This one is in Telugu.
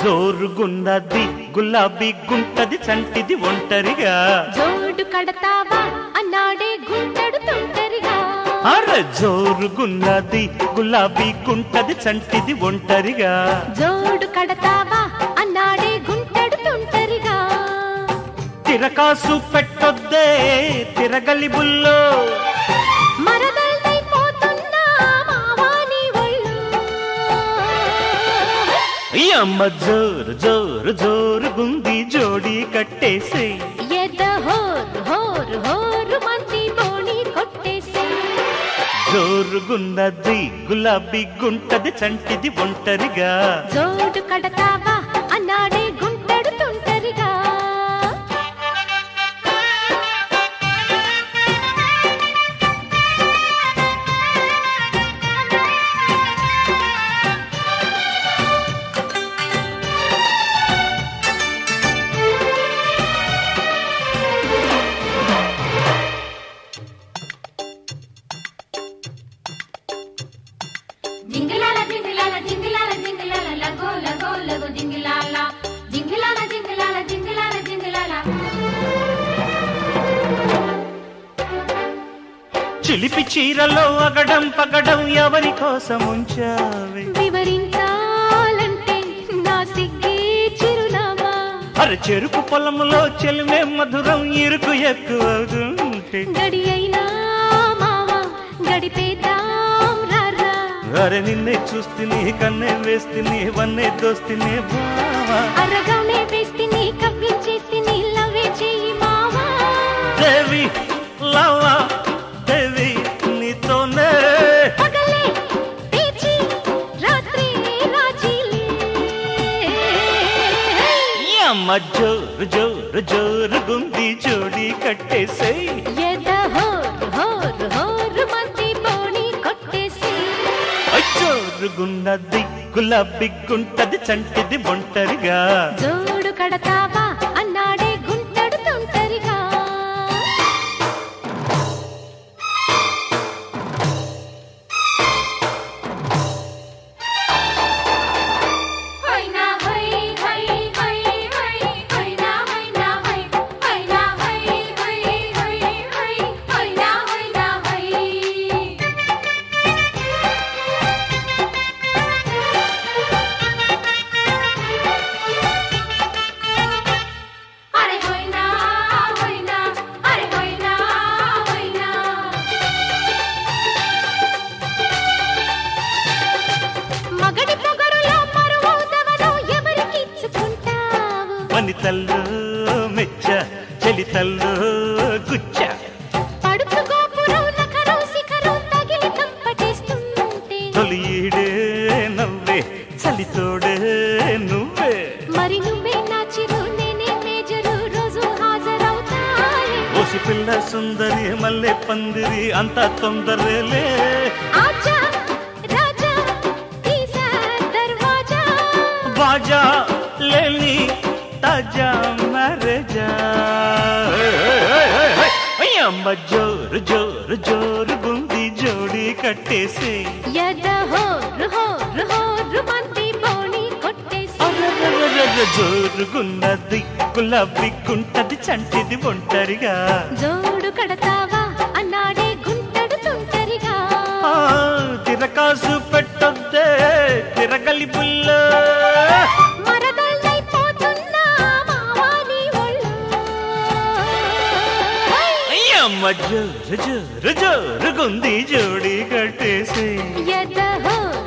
జోరుగున్నది గులాబీ గుంటది చంటిది ఒంటరిగా జోడు కడతావా అన్నాడే గుంటడు తొంటరిగా అరే జోరుగున్నది గులాబీ గుంటది చంటిది ఒంటరిగా జోడు కడతావా అన్నాడే గుంటడు తొంటరిగా తిరకాసు పెట్టొద్దే తిరగలి బుల్లో మరదల్దైపోతున్నా మావాని ఒళ్ళు అమ్మ జోరు జోరు జోరుగుంది జోడి కట్టేసే ఎద హోరు హోరు హోరు మంది బోణి కొట్టేసి జోరుగున్నది గులాబీ గుంటది చంటిది ఒంటరిగా జోడు కడతావా అన్నాడే గుంటడు తొంటరిగా జింగిలాల జింగిలాల జింగిలాల జింగిలాల లగో లగో లగో జింగిలాల జింగిలాల జింగిలాల జింగిలాల జింగిలాల చిలిపి చీరలో అగడం పగడం ఎవరి కోసం ఉంచావి వివరించాలంటే నా సిగ్గే చిరునామా అరే చెరుకు పొలములో చెలిమే మధురం ఇరుకు ఎక్కువవుతుంటే గడి అయినా మావా గడిపేద్దాం రారా అరే నిన్నే చూస్తుని కన్నే వేస్తుని వన్నే దోస్తుని బావా అరగానే వేస్తిని కవ్వించేస్తిని లవ్వే చెయ్యి మావా దేవి లవా దేవి నీతోనే పగలే పేచి రాత్రి రాజీలే అమ్మ జోరు జోరు జోరుగుంది జోడి కట్టేసే ఎద హోరు హోరు హోరు మంది బోణి కొట్టేసి జోరుగున్నది గులాబీ గుంటది చంటిది ఒంటరిగా జోడు కడతావా అన్నాడే గుంటడు తొంటరిగా హైనా హై హై హై హై హైనా హైనా హై హైనా హై హై హై హై హైనా హైనా హై అరే హైనా హైనా అరే హైనా హైనా మగడి పొగరులో మరువవుతవను ఎవరికి ఇచ్చుకుంటావు వనితల్లో మెచ్చ చలితల్లో గుచ్చ పడుచు గోపురం నఖరం శిఖరం తగిలి కంపటేస్తుంటే తొలి ఈడే నవ్వే చలితోడే నువ్వే మరి నువ్వే నా చిరు నేనే మేజరు రోజు హాజరవుతాయి ఓసి పిల్ల సుందరి మల్లె పందిరి అంతా తొందరలే ఆజా రాజా తీసా దర్వాజా బాజా లేని తాజా మరజా అమ్మ జోరు జోరు జోరుగుంది జోడి కట్టేసే ఎద హోరు హోరు హోరు మంది బోణి కొట్టేసి జోరుగున్నది గులాబీ గుంటది చంటిది ఒంటరిగా జోడు కడతావా అన్నాడే గుంటడు తొంటరిగా తిరకాసు పెట్టొద్దే తిరగలి బుల్ల మరదల్దైపోతున్నా మావాని ఒళ్ళు అమ్మ జోరు జోరు జోరుగుంది జోడి కట్టేసి ఎద హోరు